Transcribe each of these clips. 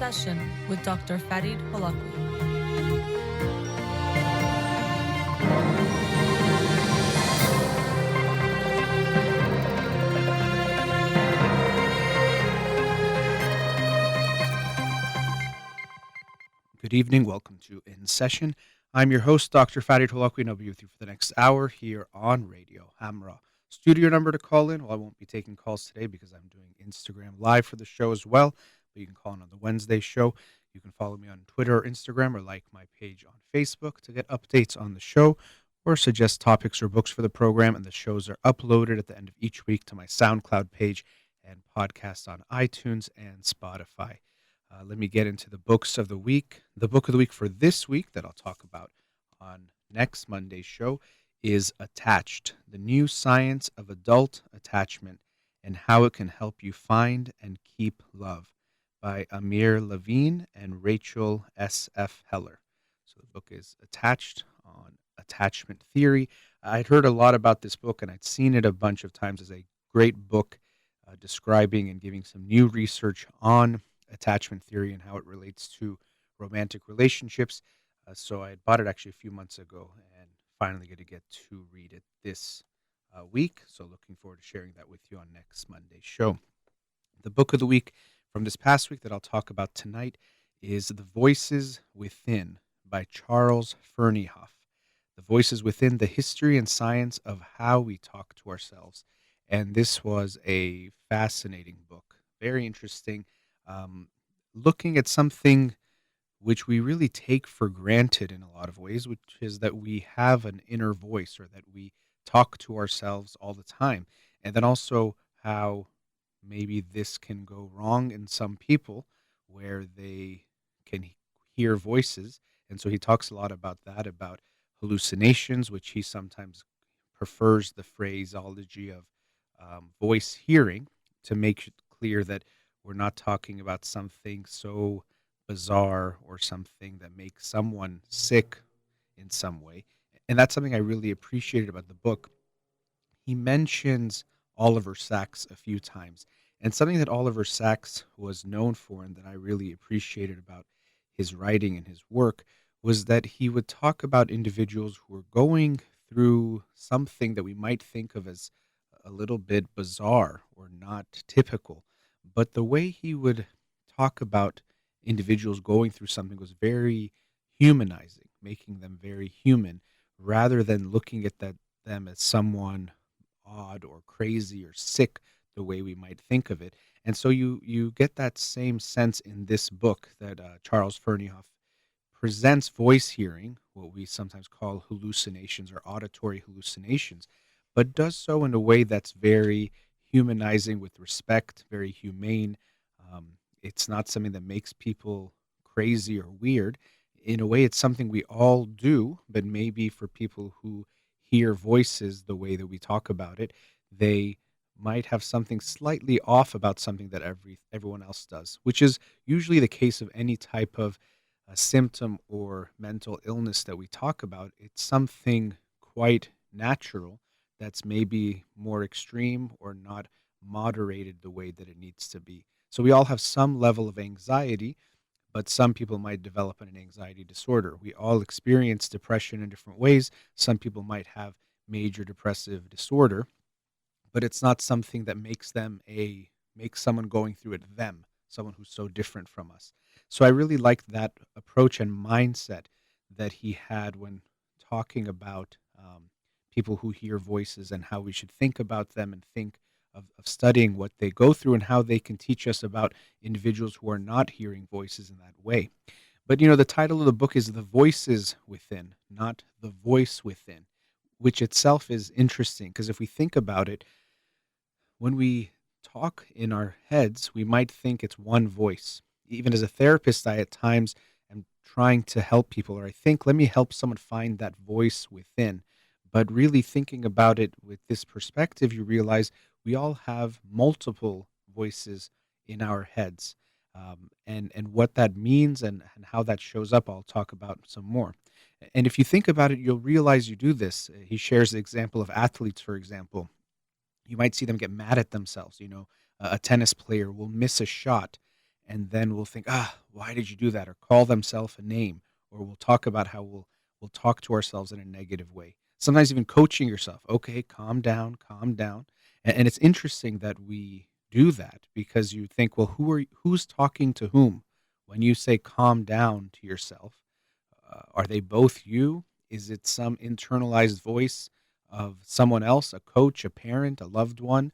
Session with Dr. Farid Holakouee. Good evening. Welcome to In Session. I'm your host, Dr. Farid Holakouee, and I'll be with you for the next hour here on Radio Hamra. Studio number to call in. Well, I won't be taking calls today because I'm doing Instagram Live for the show as well, but you can call in on the Wednesday show. You can follow me on Twitter or Instagram or like my page on Facebook to get updates on the show or suggest topics or books for the program. And the shows are uploaded at the end of each week to my SoundCloud page and podcast on iTunes and Spotify. Let me get into the books of the week. The book of the week for this week that I'll talk about on next Monday's show is Attached, the New Science of Adult Attachment and How It Can Help You Find and Keep Love by Amir Levine and Rachel S.F. Heller. So the book is Attached on attachment theory. I'd heard a lot about this book and I'd seen it a bunch of times as a great book describing and giving some new research on attachment theory and how it relates to romantic relationships. So I had bought it actually a few months ago and finally going to get to read it this week. So looking forward to sharing that with you on next Monday's show. The book of the week from this past week that I'll talk about tonight is The Voices Within by Charles Ferneyhoff. The Voices Within, the History and Science of How We Talk to Ourselves. And this was a fascinating book, very interesting. Looking at something which we really take for granted in a lot of ways, which is that we have an inner voice or that we talk to ourselves all the time. And then also how maybe this can go wrong in some people where they can hear voices. And so he talks a lot about that, about hallucinations, which he sometimes prefers the phraseology of voice hearing to make it clear that we're not talking about something so bizarre or something that makes someone sick in some way. And that's something I really appreciated about the book. He mentions Oliver Sacks a few times. And something that Oliver Sacks was known for and that I really appreciated about his writing and his work was that he would talk about individuals who were going through something that we might think of as a little bit bizarre or not typical. But the way he would talk about individuals going through something was very humanizing, making them very human, rather than looking at them as someone odd or crazy or sick the way we might think of it. And so you get that same sense in this book that Charles Ferneyhoff presents voice hearing, what we sometimes call hallucinations or auditory hallucinations, but does so in a way that's very humanizing with respect, very humane. It's not something that makes people crazy or weird. In a way, it's something we all do, but maybe for people who hear voices the way that we talk about it, they might have something slightly off about something that everyone else does, which is usually the case of any type of symptom or mental illness that we talk about. It's something quite natural that's maybe more extreme or not moderated the way that it needs to be. So we all have some level of anxiety, but some people might develop an anxiety disorder. We all experience depression in different ways. Some people might have major depressive disorder, but it's not something that makes someone going through it them, someone who's so different from us. So I really liked that approach and mindset that he had when talking about people who hear voices and how we should think about them and think of studying what they go through and how they can teach us about individuals who are not hearing voices in that way. But the title of the book is The Voices Within, not The Voice Within, which itself is interesting because if we think about it, when we talk in our heads, we might think it's one voice. Even as a therapist, I at times am trying to help people, or I think, let me help someone find that voice within. But really thinking about it with this perspective, you realize we all have multiple voices in our heads. And what that means and how that shows up, I'll talk about some more. And if you think about it, you'll realize you do this. He shares the example of athletes, for example. You might see them get mad at themselves. A tennis player will miss a shot, and then we'll think, why did you do that? Or call themselves a name, or we'll talk about how we'll talk to ourselves in a negative way. Sometimes even coaching yourself. Okay, calm down, calm down. And it's interesting that we do that because you think, well, who's talking to whom? When you say calm down to yourself, are they both you? Is it some internalized voice of someone else, a coach, a parent, a loved one?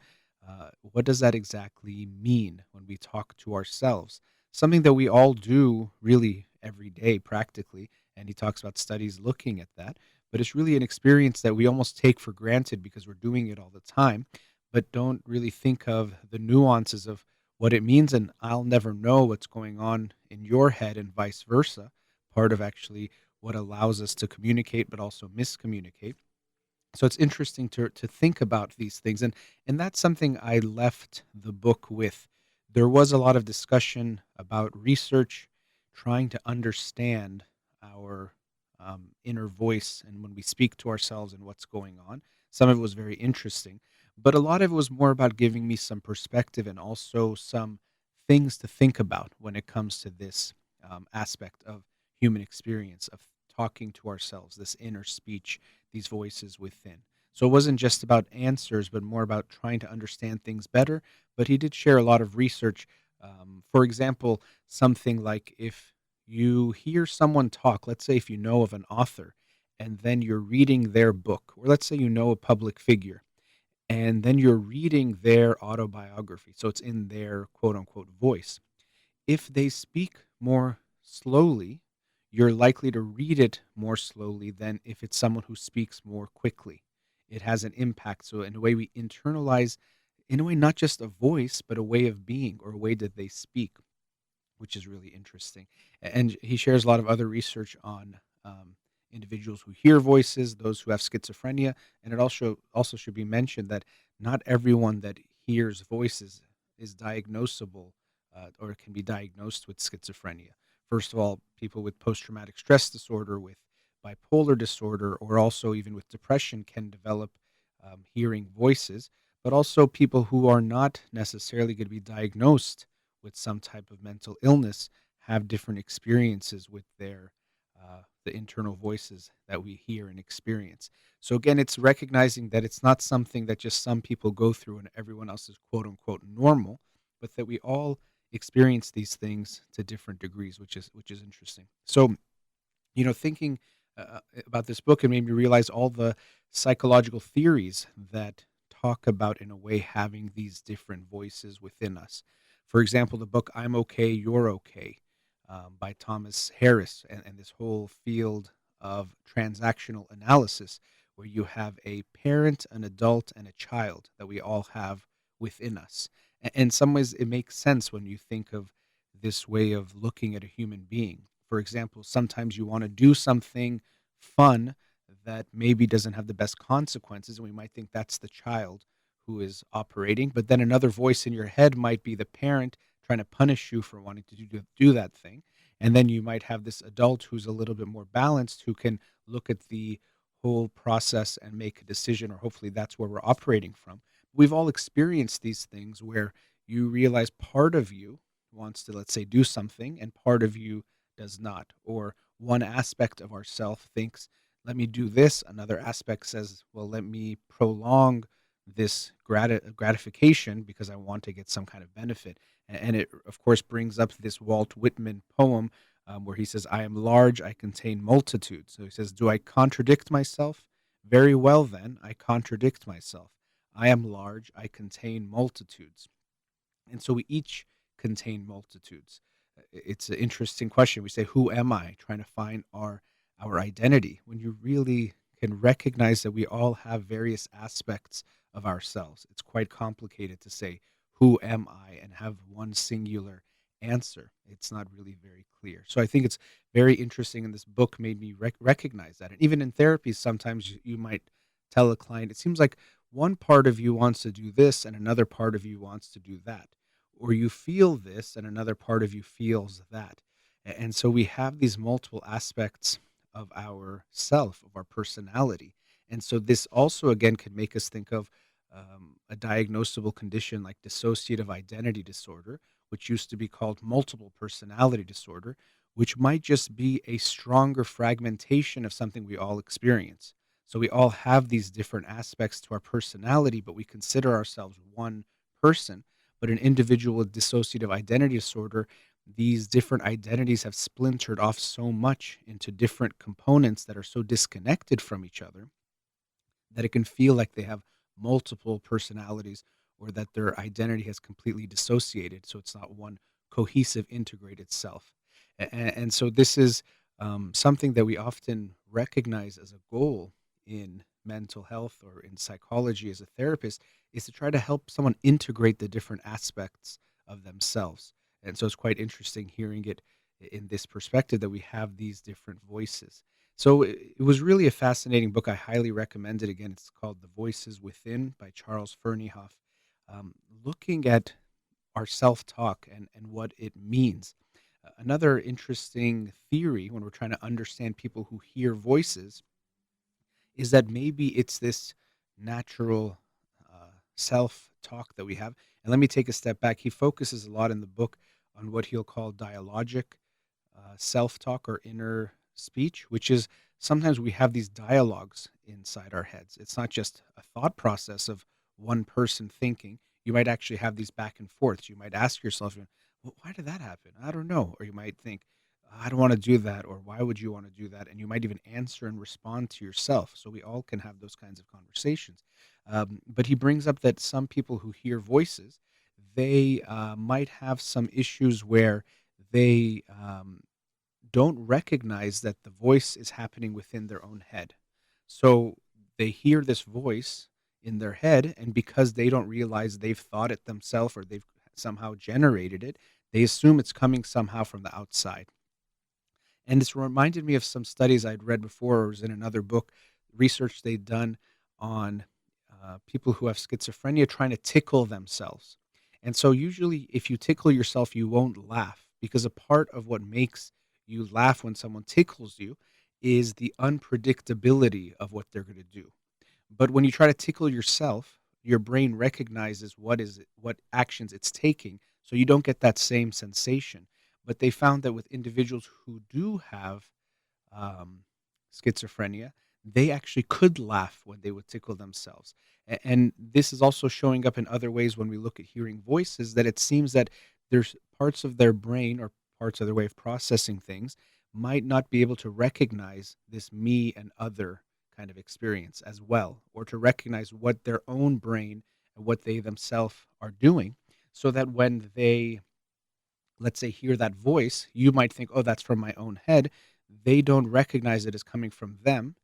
What does that exactly mean when we talk to ourselves? Something that we all do really every day, practically. And he talks about studies looking at that. But it's really an experience that we almost take for granted because we're doing it all the time, but don't really think of the nuances of what it means. And I'll never know what's going on in your head and vice versa. Part of actually what allows us to communicate, but also miscommunicate. So it's interesting to think about these things, and that's something I left the book with. There was a lot of discussion about research, trying to understand our inner voice and when we speak to ourselves and what's going on. Some of it was very interesting, but a lot of it was more about giving me some perspective and also some things to think about when it comes to this aspect of human experience of talking to ourselves, this inner speech, these voices within. So it wasn't just about answers, but more about trying to understand things better. But he did share a lot of research. For example, something like if you hear someone talk, let's say if you know of an author, and then you're reading their book, or let's say you know a public figure, and then you're reading their autobiography. So it's in their quote unquote voice. If they speak more slowly, you're likely to read it more slowly than if it's someone who speaks more quickly. It has an impact. So, in a way, we internalize, in a way, not just a voice, but a way of being or a way that they speak, which is really interesting. And he shares a lot of other research on individuals who hear voices, those who have schizophrenia, and it also should be mentioned that not everyone that hears voices is diagnosable or can be diagnosed with schizophrenia. First of all, people with post-traumatic stress disorder, with bipolar disorder, or also even with depression can develop hearing voices, but also people who are not necessarily going to be diagnosed with some type of mental illness have different experiences with their the internal voices that we hear and experience. So again, it's recognizing that it's not something that just some people go through and everyone else is quote unquote normal, but that we all experience these things to different degrees, which is interesting. So thinking about this book, it made me realize all the psychological theories that talk about, in a way, having these different voices within us. For example, the book "I'm Okay, You're Okay" by Thomas Harris, and this whole field of transactional analysis, where you have a parent, an adult, and a child that we all have within us. In some ways, it makes sense when you think of this way of looking at a human being. For example, sometimes you want to do something fun that maybe doesn't have the best consequences, and we might think that's the child who is operating, but then another voice in your head might be the parent trying to punish you for wanting to do that thing. And then you might have this adult who's a little bit more balanced who can look at the whole process and make a decision, or hopefully that's where we're operating from. We've all experienced these things where you realize part of you wants to, let's say, do something, and part of you does not. Or one aspect of ourself thinks, let me do this. Another aspect says, well, let me prolong this gratification because I want to get some kind of benefit. And it, of course, brings up this Walt Whitman poem where he says, I am large, I contain multitudes. So he says, do I contradict myself? Very well, then, I contradict myself. I am large, I contain multitudes. And so we each contain multitudes. It's an interesting question. We say, "Who am I?" Trying to find our identity. When you really can recognize that we all have various aspects of ourselves, it's quite complicated to say, "Who am I?" and have one singular answer. It's not really very clear. So I think it's very interesting, and this book made me recognize that. And even in therapy, sometimes you might tell a client, "It seems like one part of you wants to do this, and another part of you wants to do that." Or you feel this and another part of you feels that. And so we have these multiple aspects of our self, of our personality. And so this also, again, could make us think of a diagnosable condition like dissociative identity disorder, which used to be called multiple personality disorder, which might just be a stronger fragmentation of something we all experience. So we all have these different aspects to our personality, but we consider ourselves one person. But an individual with dissociative identity disorder, these different identities have splintered off so much into different components that are so disconnected from each other that it can feel like they have multiple personalities or that their identity has completely dissociated. So it's not one cohesive, integrated self. And so this is something that we often recognize as a goal in mental health or in psychology as a therapist is to try to help someone integrate the different aspects of themselves. And so it's quite interesting hearing it in this perspective that we have these different voices. So it was really a fascinating book. I highly recommend it. Again, it's called The Voices Within by Charles Ferneyhoff, looking at our self talk and what it means. Another interesting theory when we're trying to understand people who hear voices is that maybe it's this natural self talk that we have. And let me take a step back. He focuses a lot in the book on what he'll call dialogic self talk or inner speech, which is sometimes we have these dialogues inside our heads. It's not just a thought process of one person thinking. You might actually have these back and forths. You might ask yourself, well, why did that happen? I don't know. Or you might think, I don't want to do that. Or why would you want to do that? And you might even answer and respond to yourself. So we all can have those kinds of conversations. But he brings up that some people who hear voices, they might have some issues where they don't recognize that the voice is happening within their own head. So they hear this voice in their head, and because they don't realize they've thought it themselves or they've somehow generated it, they assume it's coming somehow from the outside. And this reminded me of some studies I'd read before, or was in another book, research they'd done on people who have schizophrenia trying to tickle themselves. And so, usually, if you tickle yourself, you won't laugh because a part of what makes you laugh when someone tickles you is the unpredictability of what they're going to do. But when you try to tickle yourself, your brain recognizes what actions it's taking, so you don't get that same sensation. But they found that with individuals who do have um, schizophrenia, they actually could laugh when they would tickle themselves. And this is also showing up in other ways when we look at hearing voices, that it seems that there's parts of their brain or parts of their way of processing things might not be able to recognize this me and other kind of experience as well, or to recognize what their own brain and what they themselves are doing, so that when they, let's say, hear that voice, you might think, oh, that's from my own head. They don't recognize it as coming from them.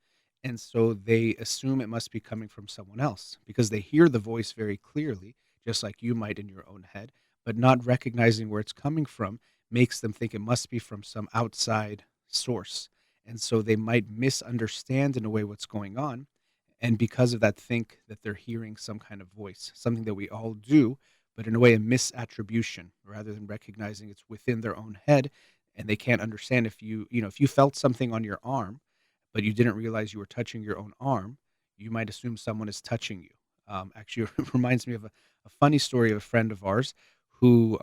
And so they assume it must be coming from someone else because they hear the voice very clearly, just like you might in your own head, but not recognizing where it's coming from makes them think it must be from some outside source. And so they might misunderstand in a way what's going on. And because of that, think that they're hearing some kind of voice, something that we all do, but in a way, a misattribution rather than recognizing it's within their own head. And they can't understand if if you felt something on your arm, but you didn't realize you were touching your own arm, you might assume someone is touching you. Actually, it reminds me of a funny story of a friend of ours who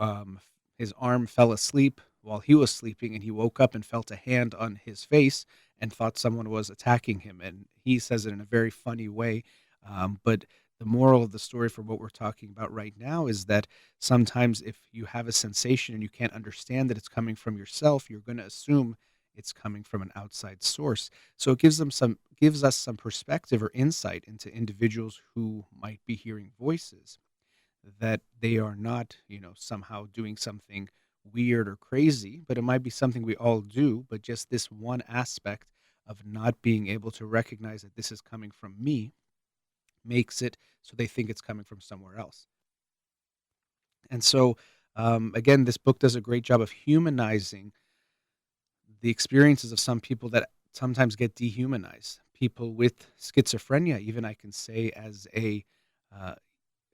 his arm fell asleep while he was sleeping, and he woke up and felt a hand on his face and thought someone was attacking him. And he says it in a very funny way. But the moral of the story for what we're talking about right now is that sometimes if you have a sensation and you can't understand that it's coming from yourself, you're going to assume it's coming from an outside source. So it gives us some perspective or insight into individuals who might be hearing voices, that they are not, somehow doing something weird or crazy, but it might be something we all do, but just this one aspect of not being able to recognize that this is coming from me makes it so they think it's coming from somewhere else. And so, again, this book does a great job of humanizing the experiences of some people that sometimes get dehumanized. People with schizophrenia, even I can say as a uh,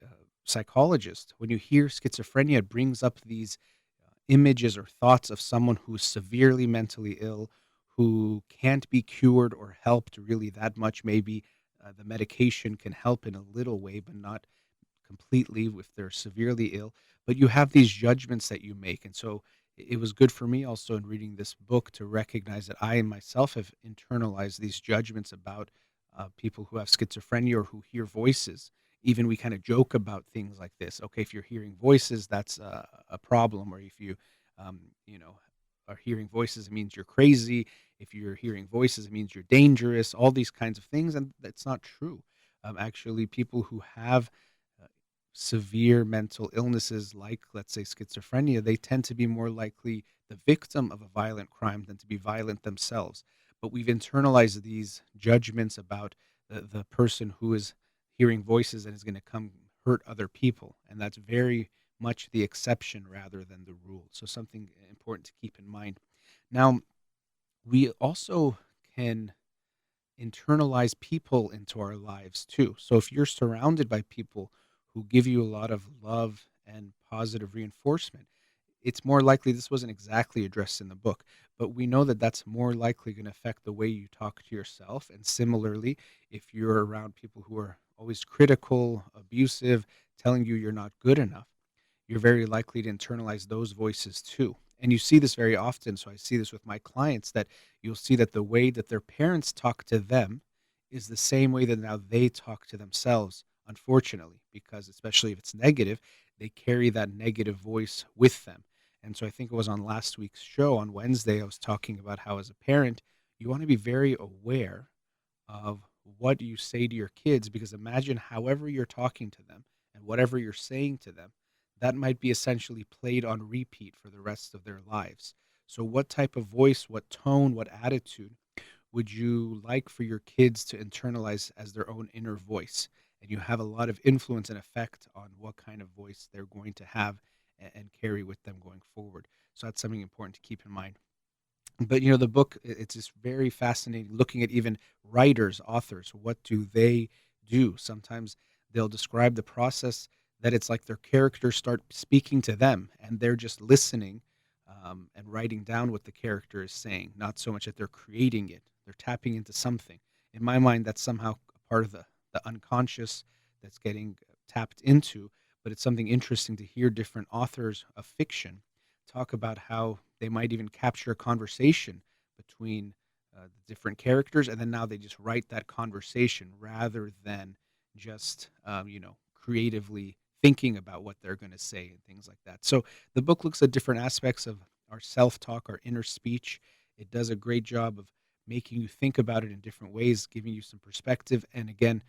uh, psychologist, when you hear schizophrenia, it brings up these images or thoughts of someone who's severely mentally ill, who can't be cured or helped really that much. Maybe the medication can help in a little way, but not completely if they're severely ill, but you have these judgments that you make. And so it was good for me also in reading this book to recognize that I myself have internalized these judgments about people who have schizophrenia or who hear voices. Even we kind of joke about things like this. Okay, if you're hearing voices, that's a problem. Or if you, um, you know, are hearing voices, it means you're crazy. If you're hearing voices, it means you're dangerous. All these kinds of things, and that's not true. Actually, people who have uh, severe mental illnesses, like let's say schizophrenia, they tend to be more likely the victim of a violent crime than to be violent themselves. But we've internalized these judgments about the person who is hearing voices and is going to come hurt other people. And that's very much the exception rather than the rule. So, something important to keep in mind. Now, we also can internalize people into our lives too. So if you're surrounded by people who give you a lot of love and positive reinforcement, it's more likely this wasn't exactly addressed in the book, but we know that that's more likely going to affect the way you talk to yourself. And similarly, if you're around people who are always critical, abusive, telling you you're not good enough, you're very likely to internalize those voices too. And you see this very often. So I see this with my clients that you'll see that the way that their parents talk to them is the same way that now they talk to themselves, unfortunately, because especially if it's negative, they carry that negative voice with them. And so I think it was on last week's show on Wednesday, I was talking about how as a parent, you want to be very aware of what you say to your kids because imagine however you're talking to them and whatever you're saying to them, that might be essentially played on repeat for the rest of their lives. So, what type of voice, what tone, what attitude would you like for your kids to internalize as their own inner voice? And you have a lot of influence and effect on what kind of voice they're going to have and carry with them going forward. So, that's something important to keep in mind. But, the book, it's just very fascinating looking at even writers, authors. What do they do? Sometimes they'll describe the process that it's like their characters start speaking to them and they're just listening, and writing down what the character is saying, not so much that they're creating it. They're tapping into something. In my mind, that's somehow a part of the unconscious that's getting tapped into, but it's something interesting to hear different authors of fiction talk about how they might even capture a conversation between the different characters, and then now they just write that conversation rather than just creatively thinking about what they're going to say and things like that. So the book looks at different aspects of our self-talk, our inner speech. It does a great job of making you think about it in different ways, giving you some perspective, and again,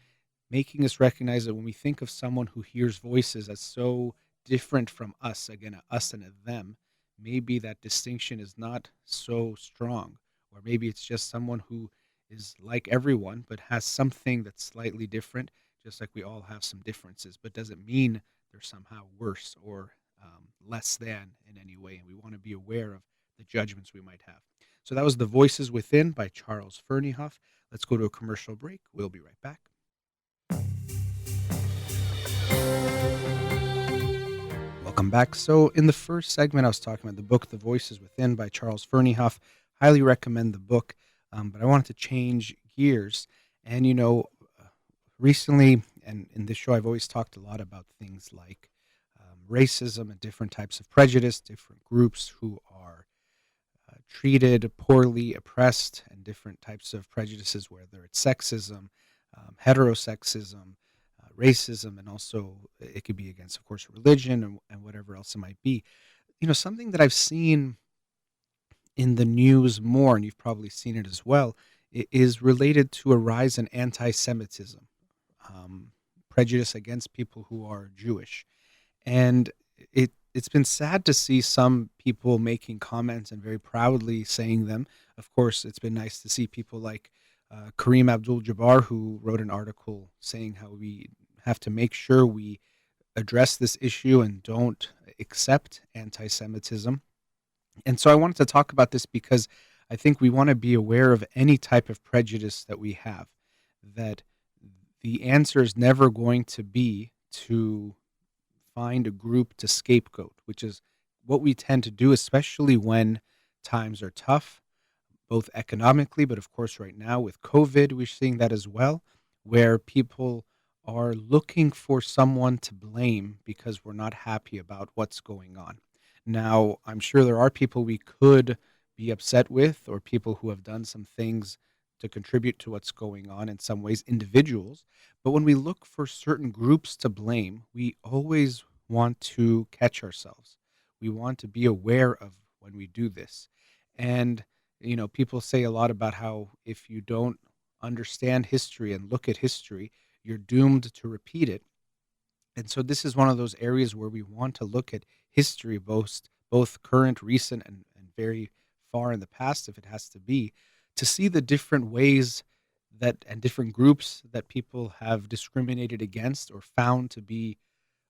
making us recognize that when we think of someone who hears voices as so different from us, again, a us and a them, maybe that distinction is not so strong. Or maybe it's just someone who is like everyone, but has something that's slightly different, just like we all have some differences, but doesn't mean they're somehow worse or less than in any way. And we want to be aware of the judgments we might have. So that was The Voices Within by Charles Ferneyhoff. Let's go to a commercial break. We'll be right back. Welcome back. So, in the first segment, I was talking about the book, The Voices Within by Charles Ferneyhoff. Highly recommend the book, but I wanted to change gears. And, recently, and in this show, I've always talked a lot about things like racism and different types of prejudice, different groups who are treated poorly, oppressed, and different types of prejudices, whether it's sexism, heterosexism, racism, and also it could be against, of course, religion and whatever else it might be. Something that I've seen in the news more, and you've probably seen it as well, is related to a rise in anti-Semitism, prejudice against people who are Jewish. And it's been sad to see some people making comments and very proudly saying them. Of course, it's been nice to see people like Kareem Abdul-Jabbar, who wrote an article saying how we have to make sure we address this issue and don't accept anti-Semitism. And so I wanted to talk about this because I think we want to be aware of any type of prejudice that we have, that the answer is never going to be to find a group to scapegoat, which is what we tend to do, especially when times are tough, both economically, but of course, right now with COVID, we're seeing that as well, where people are looking for someone to blame because we're not happy about what's going on. Now, I'm sure there are people we could be upset with, or people who have done some things to contribute to what's going on, in some ways, individuals. But when we look for certain groups to blame, we always want to catch ourselves. We want to be aware of when we do this. And, people say a lot about how if you don't understand history and look at history, you're doomed to repeat it. And so this is one of those areas where we want to look at history, both current, recent, and very far in the past, if it has to be, to see the different ways that and different groups that people have discriminated against or found to be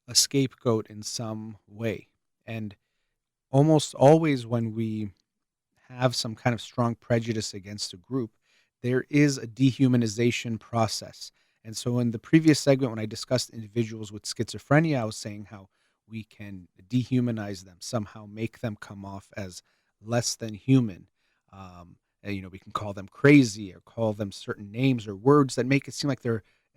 a scapegoat in some way. And almost always when we have some kind of strong prejudice against a group, there is a dehumanization process. And so, in the previous segment, when I discussed individuals with schizophrenia, I was saying how we can dehumanize them, somehow make them come off as less than human. And, we can call them crazy or call them certain names or words that make it seem like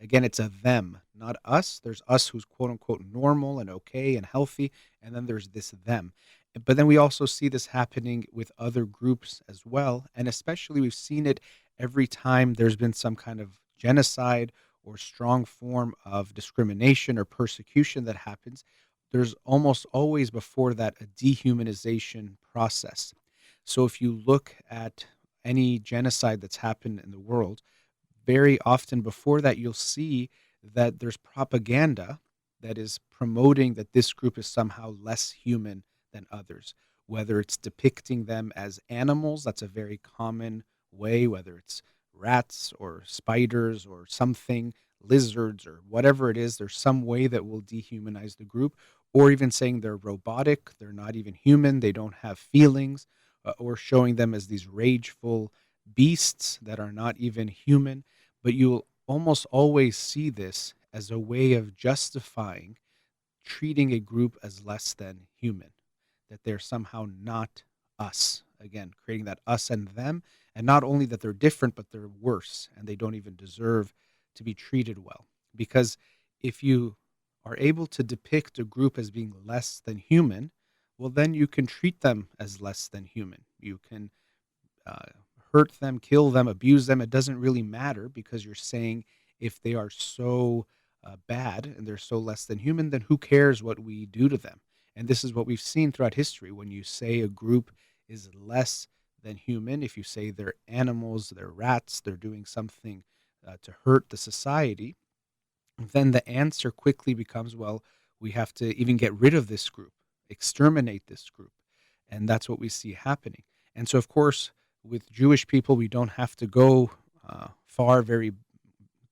again, it's a them, not us. There's us who's quote unquote normal and okay and healthy. And then there's this them. But then we also see this happening with other groups as well. And especially we've seen it every time there's been some kind of genocide or strong form of discrimination or persecution that happens. There's almost always before that a dehumanization process. So if you look at any genocide that's happened in the world, very often before that, you'll see that there's propaganda that is promoting that this group is somehow less human than others, whether it's depicting them as animals. That's a very common way, whether it's rats or spiders or something, lizards or whatever it is, there's some way that will dehumanize the group, or even saying they're robotic, they're not even human, they don't have feelings, or showing them as these rageful beasts that are not even human. But you'll almost always see this as a way of justifying treating a group as less than human, that they're somehow not us. Again, creating that us and them. And not only that they're different, but they're worse and they don't even deserve to be treated well. Because if you are able to depict a group as being less than human, well, then you can treat them as less than human. You can uh, hurt them, kill them, abuse them. It doesn't really matter because you're saying if they are so bad and they're so less than human, then who cares what we do to them? And this is what we've seen throughout history. When you say a group is less than human, if you say they're animals, they're rats, they're doing something to hurt the society, then the answer quickly becomes, well, we have to even get rid of this group, exterminate this group. And that's what we see happening. And so, of course, with Jewish people, we don't have to go far, very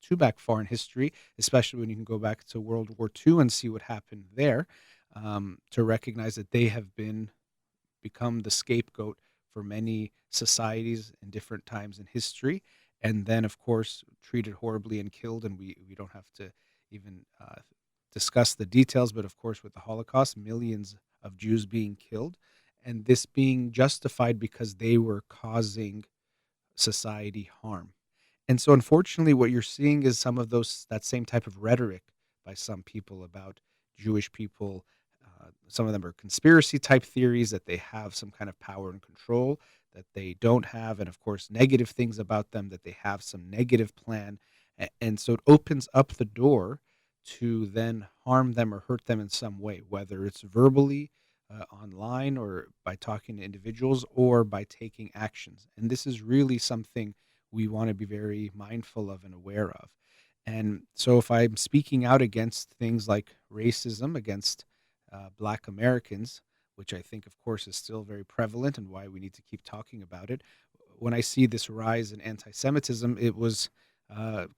too back far in history, especially when you can go back to World War II and see what happened there, to recognize that they have become the scapegoat for many societies in different times in history, and then, of course, treated horribly and killed. And we don't have to even discuss the details, but of course, with the Holocaust, millions of Jews being killed, and this being justified because they were causing society harm. And so, unfortunately, what you're seeing is some of that same type of rhetoric by some people about Jewish people. Some of them are conspiracy type theories that they have some kind of power and control that they don't have, and of course, negative things about them that they have some negative plan. And so, it opens up the door to then harm them or hurt them in some way, whether it's verbally, online, or by talking to individuals, or by taking actions. And this is really something we want to be very mindful of and aware of. And so, if I'm speaking out against things like racism against Black Americans, which I think, of course, is still very prevalent and why we need to keep talking about it, when I see this rise in anti Semitism, it was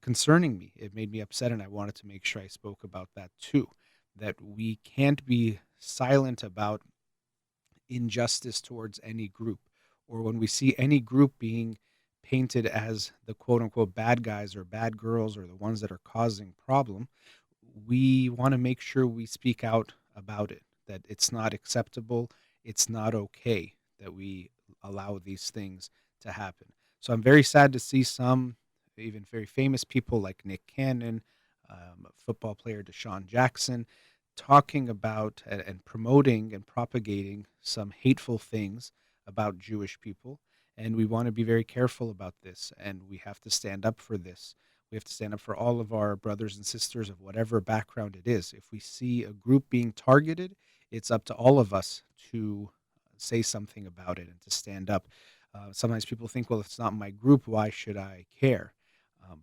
concerning me. It made me upset, and I wanted to make sure I spoke about that too. That we can't be silent about injustice towards any group, or when we see any group being painted as the quote unquote bad guys or bad girls or the ones that are causing problem, we want to make sure we speak out about it, that it's not acceptable, it's not okay that we allow these things to happen. So I'm very sad to see some even very famous people like Nick Cannon, football player Deshaun Jackson, talking about and promoting and propagating some hateful things about Jewish people. And we want to be very careful about this, and we have to stand up for this. We have to stand up for all of our brothers and sisters of whatever background it is. If we see a group being targeted, it's up to all of us to say something about it and to stand up. Sometimes people think, well, if it's not my group, why should I care?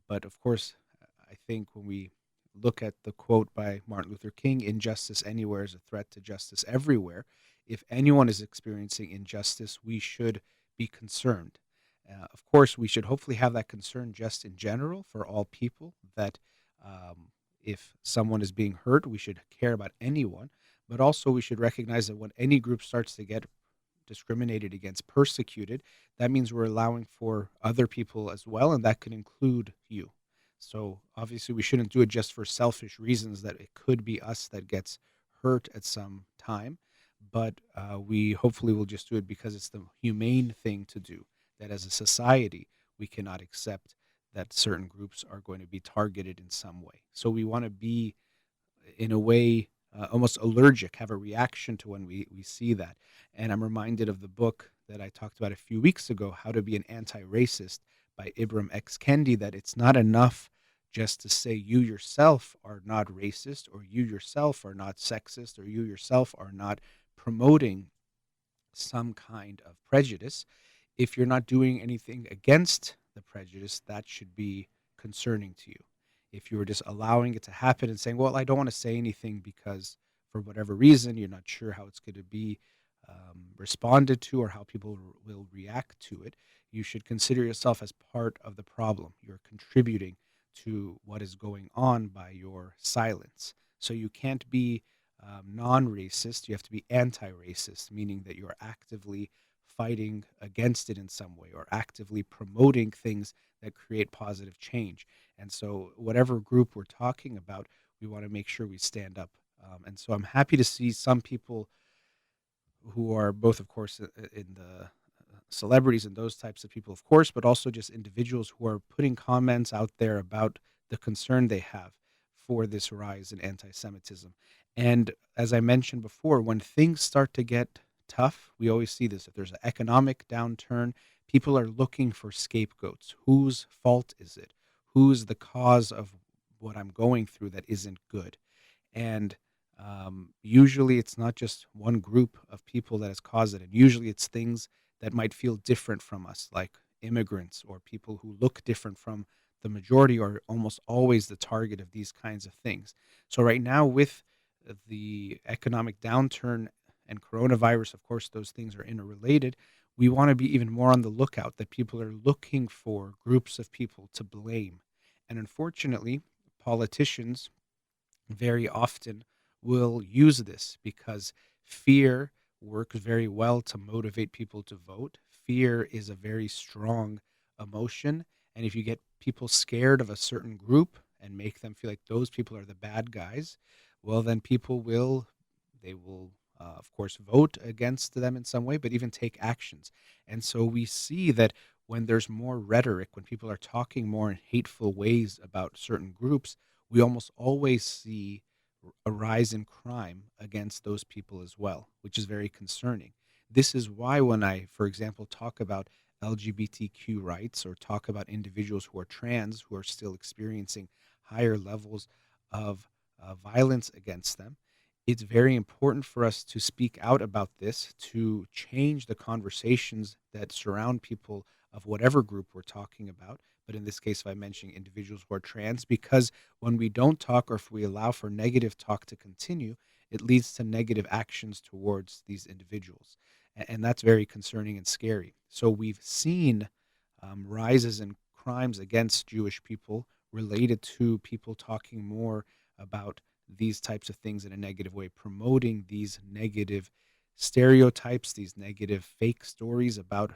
But of course, I think when we look at the quote by Martin Luther King, injustice anywhere is a threat to justice everywhere. If anyone is experiencing injustice, we should be concerned. Of course, we should hopefully have that concern just in general for all people, that if someone is being hurt, we should care about anyone. But also, we should recognize that when any group starts to get discriminated against, persecuted, that means we're allowing for other people as well, and that could include you. So obviously, we shouldn't do it just for selfish reasons that it could be us that gets hurt at some time, but we hopefully will just do it because it's the humane thing to do. That as a society, we cannot accept that certain groups are going to be targeted in some way. So we want to be in a way almost allergic, have a reaction to when we see that. And I'm reminded of the book that I talked about a few weeks ago, How to Be an Anti-Racist by Ibram X. Kendi, that it's not enough just to say you yourself are not racist, or you yourself are not sexist, or you yourself are not promoting some kind of prejudice. If you're not doing anything against the prejudice, that should be concerning to you. If you were just allowing it to happen and saying, well, I don't want to say anything because for whatever reason, you're not sure how it's going to be responded to or how people will react to it, you should consider yourself as part of the problem. You're contributing to what is going on by your silence. So you can't be non-racist, you have to be anti-racist, meaning that you're actively fighting against it in some way or actively promoting things that create positive change. And so whatever group we're talking about, we want to make sure we stand up. And so I'm happy to see some people who are both, of course, in the celebrities and those types of people, of course, but also just individuals who are putting comments out there about the concern they have for this rise in anti-Semitism. And as I mentioned before, when things start to get tough, we always see this. If there's an economic downturn, people are looking for scapegoats. Whose fault is it? Who's the cause of what I'm going through that isn't good? And usually it's not just one group of people that has caused it. And usually it's things that might feel different from us, like immigrants or people who look different from the majority, are almost always the target of these kinds of things. So right now, with the economic downturn and coronavirus, of course, those things are interrelated. We want to be even more on the lookout that people are looking for groups of people to blame. And unfortunately, politicians very often will use this because fear works very well to motivate people to vote. Fear is a very strong emotion. And if you get people scared of a certain group and make them feel like those people are the bad guys, well, then they will, of course, vote against them in some way, but even take actions. And so we see that when there's more rhetoric, when people are talking more in hateful ways about certain groups, we almost always see a rise in crime against those people as well, which is very concerning. This is why when I, for example, talk about LGBTQ rights or talk about individuals who are trans who are still experiencing higher levels of violence against them, it's very important for us to speak out about this, to change the conversations that surround people of whatever group we're talking about. But in this case, if I'm mentioning individuals who are trans, because when we don't talk or if we allow for negative talk to continue, it leads to negative actions towards these individuals. And that's very concerning and scary. So we've seen rises in crimes against Jewish people related to people talking more about these types of things in a negative way, promoting these negative stereotypes, these negative fake stories about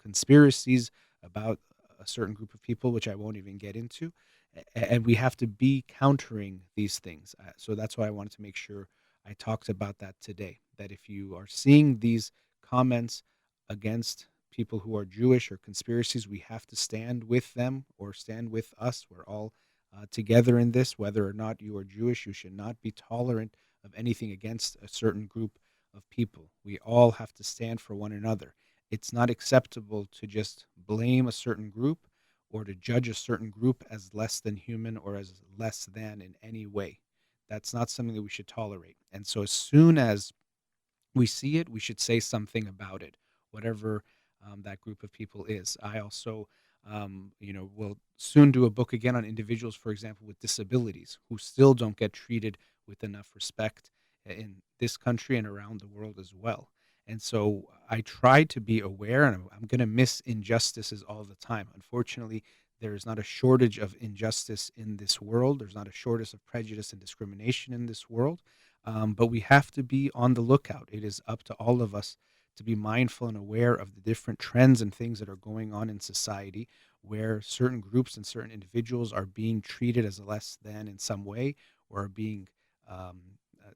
conspiracies, about a certain group of people, which I won't even get into. And we have to be countering these things. So that's why I wanted to make sure I talked about that today. That if you are seeing these comments against people who are Jewish or conspiracies, we have to stand with them or stand with us. We're all together in this. Whether or not you are Jewish, you should not be tolerant of anything against a certain group of people. We all have to stand for one another. It's not acceptable to just blame a certain group or to judge a certain group as less than human or as less than in any way. That's not something that we should tolerate. And so, as soon as we see it, we should say something about it, whatever that group of people is. I also, will soon do a book again on individuals, for example, with disabilities who still don't get treated with enough respect in this country and around the world as well. And so I try to be aware, and I'm going to miss injustices all the time. Unfortunately, there is not a shortage of injustice in this world. There's not a shortage of prejudice and discrimination in this world. But we have to be on the lookout. It is up to all of us to be mindful and aware of the different trends and things that are going on in society where certain groups and certain individuals are being treated as less than in some way or are being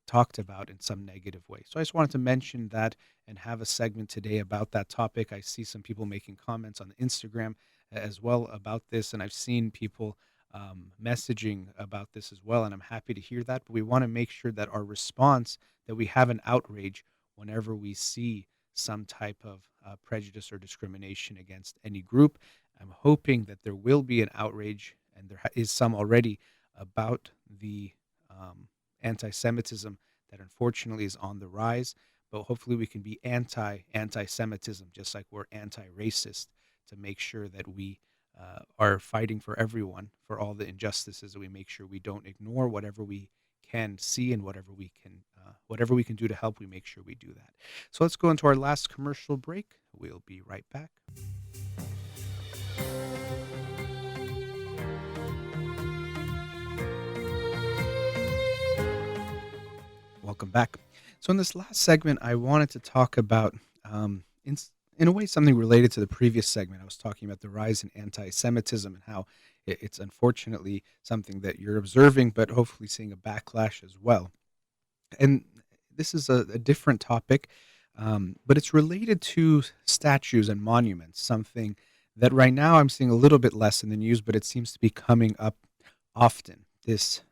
talked about in some negative way. So I just wanted to mention that and have a segment today about that topic. I see some people making comments on Instagram as well about this, and I've seen people messaging about this as well, and I'm happy to hear that. But we want to make sure that our response, that we have an outrage whenever we see some type of prejudice or discrimination against any group. I'm hoping that there will be an outrage, and there is some already, about the anti-Semitism that unfortunately is on the rise. But hopefully we can be anti-Semitism, just like we're anti-racist, to make sure that we are fighting for everyone, for all the injustices, and we make sure we don't ignore whatever we can see and whatever we can do to help. We make sure we do that. So let's go into our last commercial break. We'll be right back. Welcome back. So in this last segment, I wanted to talk about, in a way, something related to the previous segment. I was talking about the rise in anti-Semitism and how it's unfortunately something that you're observing, but hopefully seeing a backlash as well. And this is a different topic, but it's related to statues and monuments, something that right now I'm seeing a little bit less in the news, but it seems to be coming up often. This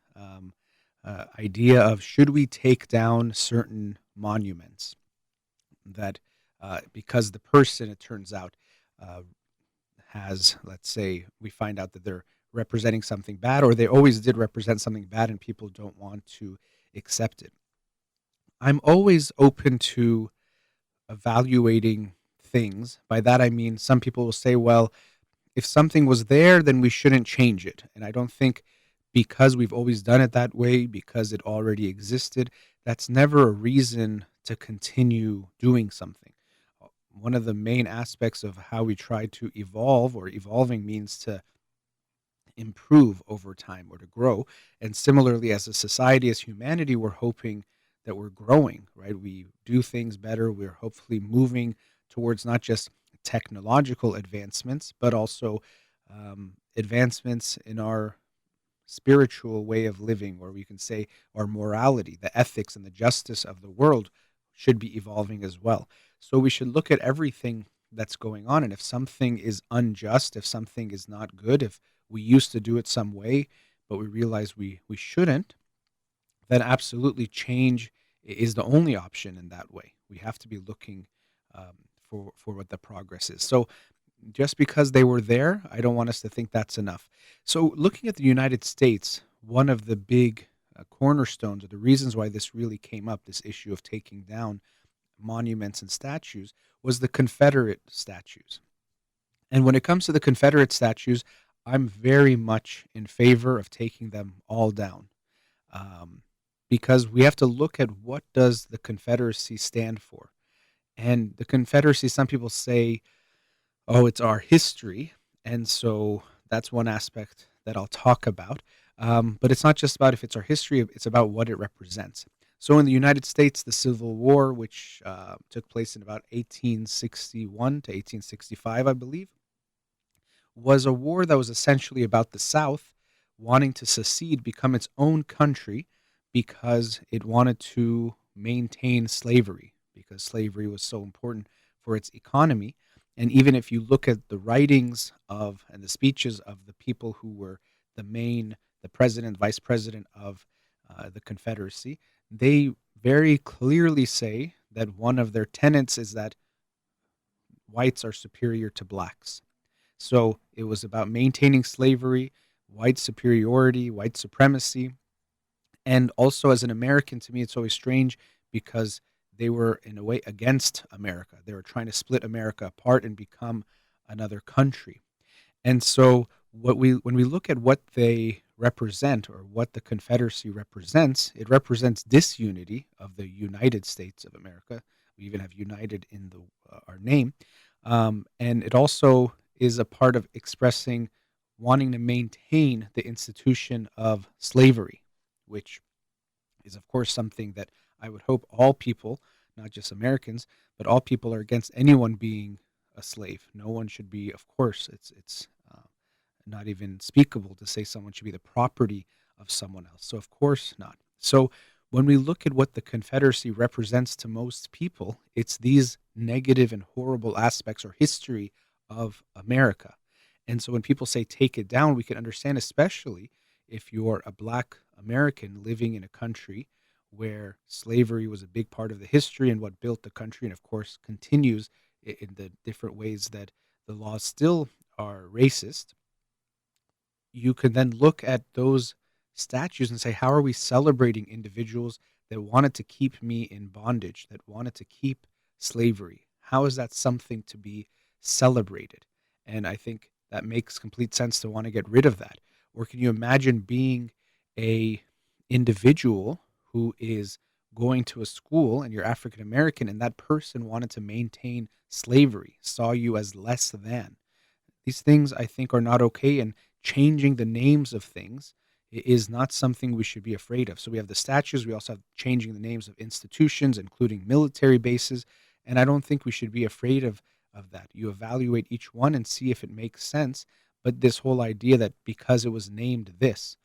idea of, should we take down certain monuments that, because the person, it turns out, has, let's say, we find out that they're representing something bad, or they always did represent something bad, and people don't want to accept it. I'm always open to evaluating things. By that I mean, some people will say, well, if something was there, then we shouldn't change it. And I don't think, because we've always done it that way, because it already existed, that's never a reason to continue doing something. One of the main aspects of how we try to evolve, or evolving means to improve over time or to grow. And similarly, as a society, as humanity, we're hoping that we're growing, right? We do things better. We're hopefully moving towards not just technological advancements, but also advancements in our spiritual way of living, or we can say our morality, the ethics and the justice of the world should be evolving as well. So we should look at everything that's going on. And if something is unjust, if something is not good, if we used to do it some way, but we realize we shouldn't, then absolutely change is the only option in that way. We have to be looking for what the progress is. So just because they were there, I don't want us to think that's enough. So looking at the United States, one of the big cornerstones, or the reasons why this really came up, this issue of taking down monuments and statues, was the Confederate statues. And when it comes to the Confederate statues, I'm very much in favor of taking them all down, because we have to look at, what does the Confederacy stand for? And the Confederacy, some people say, oh, it's our history. And so that's one aspect that I'll talk about. But it's not just about if it's our history, it's about what it represents. So in the United States, the Civil War, which took place in about 1861 to 1865, I believe, was a war that was essentially about the South wanting to secede, become its own country, because it wanted to maintain slavery, because slavery was so important for its economy. And even if you look at the writings of and the speeches of the people who were the the president, vice president of the Confederacy, they very clearly say that one of their tenets is that whites are superior to blacks. So it was about maintaining slavery, white superiority, white supremacy. And also, as an American, to me, it's always strange because they were, in a way, against America. They were trying to split America apart and become another country. And so, when we look at what they represent or what the Confederacy represents, it represents disunity of the United States of America. We even have United in our name, and it also is a part of expressing wanting to maintain the institution of slavery, which is, of course, something that I would hope all people, not just Americans, but all people are against anyone being a slave. No one should be. Of course, it's not even speakable to say someone should be the property of someone else. So, of course not. So, when we look at what the Confederacy represents to most people, it's these negative and horrible aspects or history of America. And so, when people say take it down, we can understand, especially if you're a black American living in a country where slavery was a big part of the history and what built the country, and of course continues in the different ways that the laws still are racist. You can then look at those statues and say, how are we celebrating individuals that wanted to keep me in bondage, that wanted to keep slavery? How is that something to be celebrated? And I think that makes complete sense to want to get rid of that. Or can you imagine being a individual who is going to a school and you're African American and that person wanted to maintain slavery, saw you as less than? These things I think are not okay, and changing the names of things is not something we should be afraid of. So we have the statues, we also have changing the names of institutions, including military bases, and I don't think we should be afraid of that. You evaluate each one and see if it makes sense, but this whole idea that because it was named this,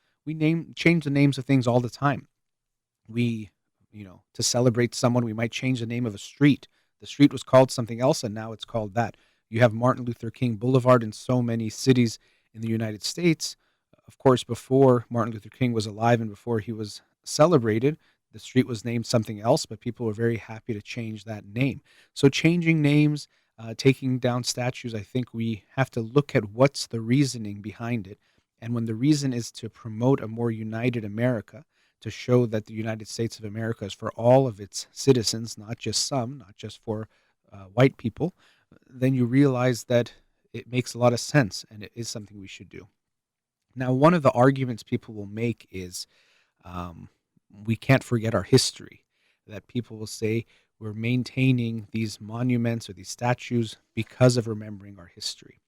change the names of things all the time. We, to celebrate someone, we might change the name of a street. The street was called something else, and now it's called that. You have Martin Luther King Boulevard in so many cities in the United States. Of course, before Martin Luther King was alive and before he was celebrated, the street was named something else, but people were very happy to change that name. So changing names, taking down statues, I think we have to look at what's the reasoning behind it. And when the reason is to promote a more united America, to show that the United States of America is for all of its citizens, not just some, not just for white people, then you realize that it makes a lot of sense and it is something we should do. Now, one of the arguments people will make is we can't forget our history, that people will say we're maintaining these monuments or these statues because of remembering our history.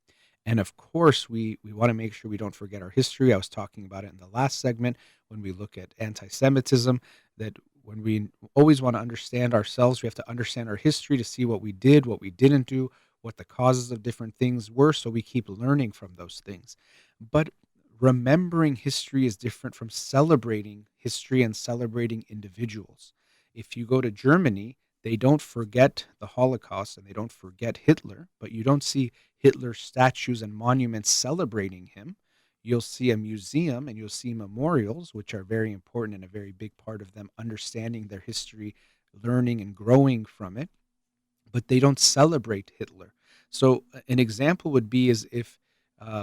And of course, we want to make sure we don't forget our history. I was talking about it in the last segment when we look at anti-Semitism, that when we always want to understand ourselves, we have to understand our history to see what we did, what we didn't do, what the causes of different things were, so we keep learning from those things. But remembering history is different from celebrating history and celebrating individuals. If you go to Germany, they don't forget the Holocaust and they don't forget Hitler, but you don't see Hitler statues and monuments celebrating him. You'll see a museum and you'll see memorials, which are very important and a very big part of them understanding their history, learning and growing from it, but they don't celebrate Hitler. So an example would be is if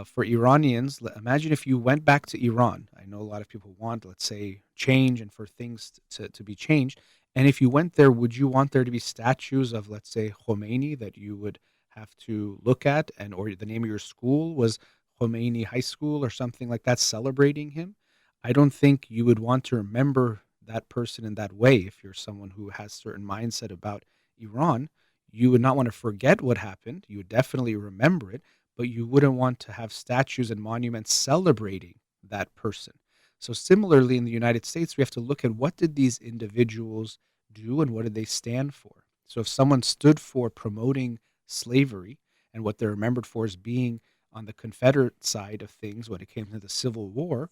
for Iranians, imagine if you went back to Iran. I know a lot of people want, let's say, change and for things to be changed. And if you went there, would you want there to be statues of, let's say, Khomeini that you would have to look at, and or the name of your school was Khomeini High School or something like that, celebrating him? I don't think you would want to remember that person in that way. If you're someone who has certain mindset about Iran, you would not want to forget what happened. You would definitely remember it, but you wouldn't want to have statues and monuments celebrating that person. So similarly, in the United States, we have to look at what did these individuals do and what did they stand for. So if someone stood for promoting slavery and what they're remembered for is being on the Confederate side of things when it came to the Civil War,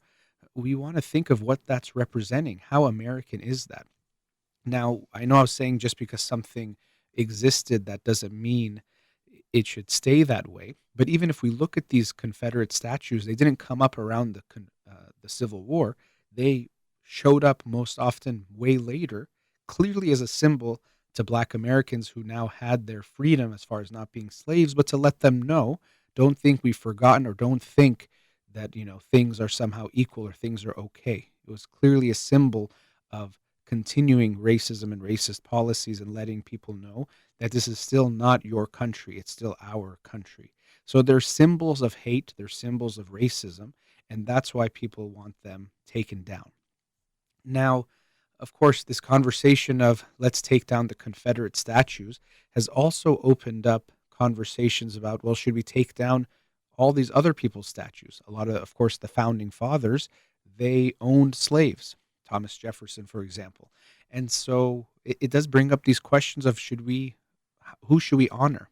we want to think of what that's representing. How American is that? Now, I know I was saying just because something existed, that doesn't mean it should stay that way. But even if we look at these Confederate statues, they didn't come up around the Civil War, they showed up most often way later, clearly as a symbol to Black Americans who now had their freedom as far as not being slaves, but to let them know, don't think we've forgotten or don't think that, things are somehow equal or things are okay. It was clearly a symbol of continuing racism and racist policies and letting people know that this is still not your country, it's still our country. So they're symbols of hate, they're symbols of racism, and that's why people want them taken down. Now, of course, this conversation of let's take down the Confederate statues has also opened up conversations about, well, should we take down all these other people's statues? A lot of course, the founding fathers, they owned slaves, Thomas Jefferson, for example. And so it does bring up these questions of who should we honor?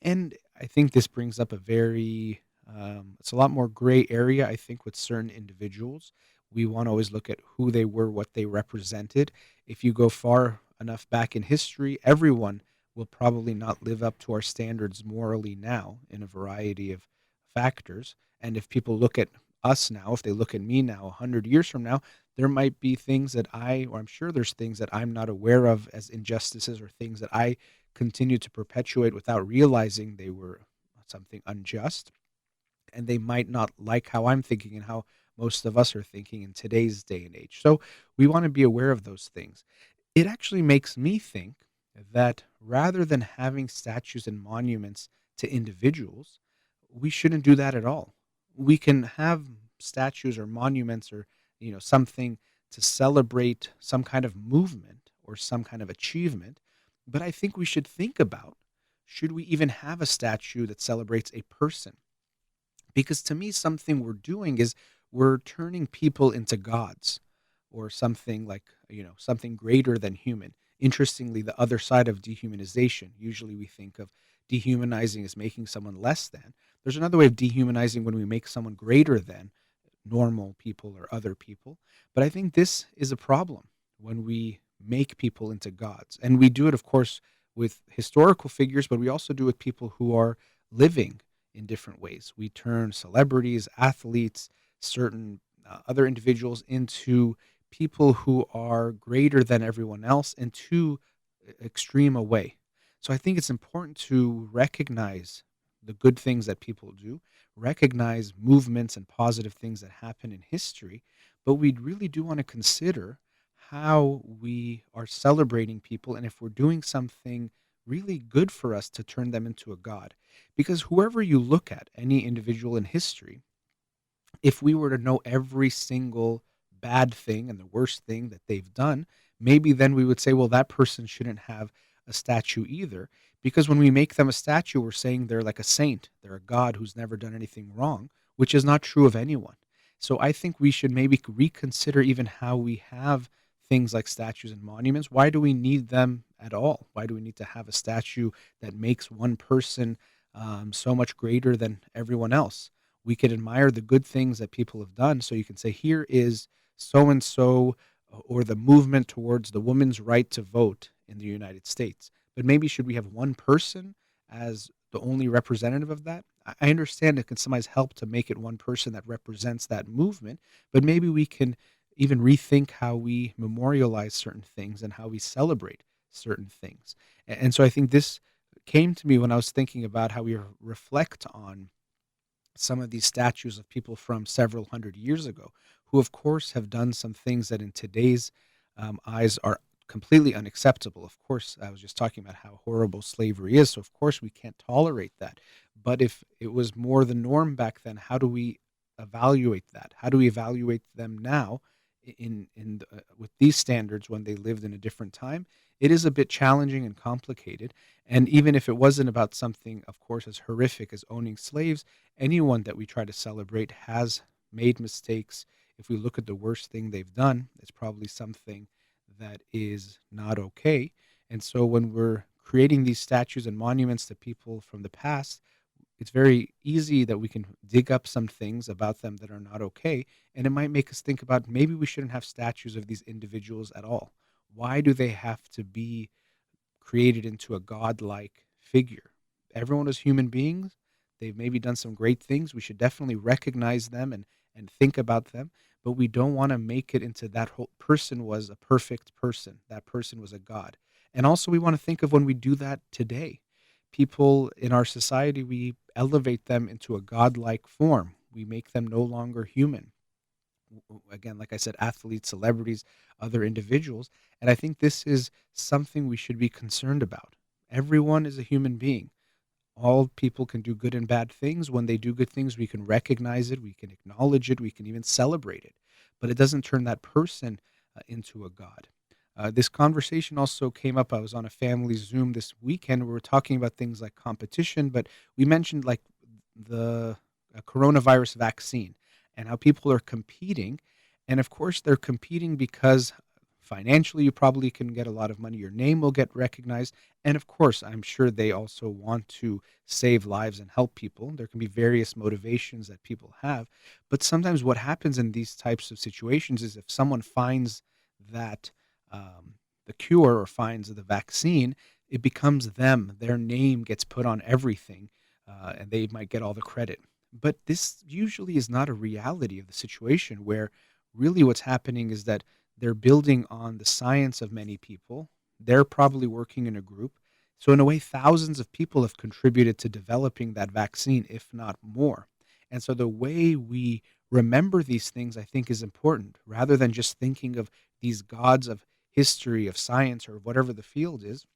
And I think this brings up it's a lot more gray area, I think, with certain individuals. We want to always look at who they were, what they represented. If you go far enough back in history, everyone will probably not live up to our standards morally now in a variety of factors. And if people look at us now, if they look at me now, 100 years from now, there might be things or I'm sure there's things that I'm not aware of as injustices or things that I continue to perpetuate without realizing they were something unjust. And they might not like how I'm thinking and how most of us are thinking in today's day and age. So we want to be aware of those things. It actually makes me think that rather than having statues and monuments to individuals, we shouldn't do that at all. We can have statues or monuments or something to celebrate some kind of movement or some kind of achievement, but I think we should think about, should we even have a statue that celebrates a person? Because to me, something we're doing is we're turning people into gods or something like, something greater than human. Interestingly, the other side of dehumanization, usually we think of dehumanizing as making someone less than. There's another way of dehumanizing when we make someone greater than normal people or other people. But I think this is a problem when we make people into gods. And we do it, of course, with historical figures, but we also do it with people who are living in different ways. We turn celebrities, athletes, certain other individuals into people who are greater than everyone else in too extreme a way. So I think it's important to recognize the good things that people do, recognize movements and positive things that happen in history, but we really do want to consider how we are celebrating people and if we're doing something really good for us to turn them into a god. Because whoever you look at, any individual in history, if we were to know every single bad thing and the worst thing that they've done, maybe then we would say, well, that person shouldn't have a statue either. Because when we make them a statue, we're saying they're like a saint, they're a god who's never done anything wrong, which is not true of anyone. So I think we should maybe reconsider even how we have things like statues and monuments. Why do we need them at all? Why do we need to have a statue that makes one person so much greater than everyone else? We could admire the good things that people have done. So you can say, here is so and so, or the movement towards the woman's right to vote in the United States. But maybe should we have one person as the only representative of that? I understand it can sometimes help to make it one person that represents that movement, but maybe we can even rethink how we memorialize certain things and how we celebrate certain things. And so I think this came to me when I was thinking about how we reflect on some of these statues of people from several hundred years ago, who, of course, have done some things that in today's eyes are completely unacceptable. Of course, I was just talking about how horrible slavery is, so of course we can't tolerate that. But if it was more the norm back then, how do we evaluate that? How do we evaluate them now with these standards when they lived in a different time? It is a bit challenging and complicated. And even if it wasn't about something, of course, as horrific as owning slaves, anyone that we try to celebrate has made mistakes. If we look at the worst thing they've done, it's probably something that is not okay. And so when we're creating these statues and monuments to people from the past, it's very easy that we can dig up some things about them that are not okay. And it might make us think about maybe we shouldn't have statues of these individuals at all. Why do they have to be created into a godlike figure? Everyone is human beings. They've maybe done some great things. We should definitely recognize them and think about them, but we don't want to make it into that whole person was a perfect person. That person was a god. And also we want to think of when we do that today. People in our society, we elevate them into a godlike form. We make them no longer human. Again, like I said, athletes, celebrities, other individuals. And I think this is something we should be concerned about. Everyone is a human being. All people can do good and bad things. When they do good things, we can recognize it, we can acknowledge it, we can even celebrate it. But it doesn't turn that person into a god. This conversation also came up. I was on a family Zoom this weekend. We were talking about things like competition, but we mentioned like the coronavirus vaccine and how people are competing. And of course, they're competing because financially you probably can get a lot of money. Your name will get recognized. And of course, I'm sure they also want to save lives and help people. There can be various motivations that people have. But sometimes what happens in these types of situations is if someone finds that the cure or finds the vaccine, it becomes them. Their name gets put on everything, and they might get all the credit. But this usually is not a reality of the situation where really what's happening is that they're building on the science of many people. They're probably working in a group. So, in a way, thousands of people have contributed to developing that vaccine, if not more. And so, the way we remember these things, I think, is important rather than just thinking of these gods of history, of science, or whatever the field is.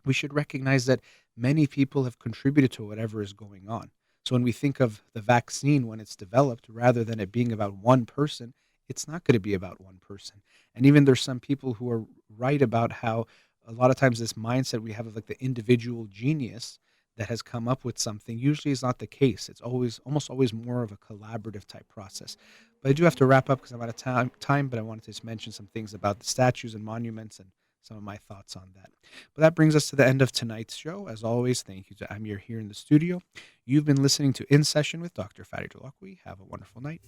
We should recognize that many people have contributed to whatever is going on. So when we think of the vaccine when it's developed, rather than it being about one person, it's not going to be about one person. And even there's some people who are right about how a lot of times this mindset we have of like the individual genius that has come up with something usually is not the case. It's always almost always more of a collaborative type process. But I do have to wrap up because I'm out of time, but I wanted to just mention some things about the statues and monuments and some of my thoughts on that. But that brings us to the end of tonight's show. As always, thank you to Amir here in the studio. You've been listening to In Session with Dr. Farid Holakouee. Have a wonderful night.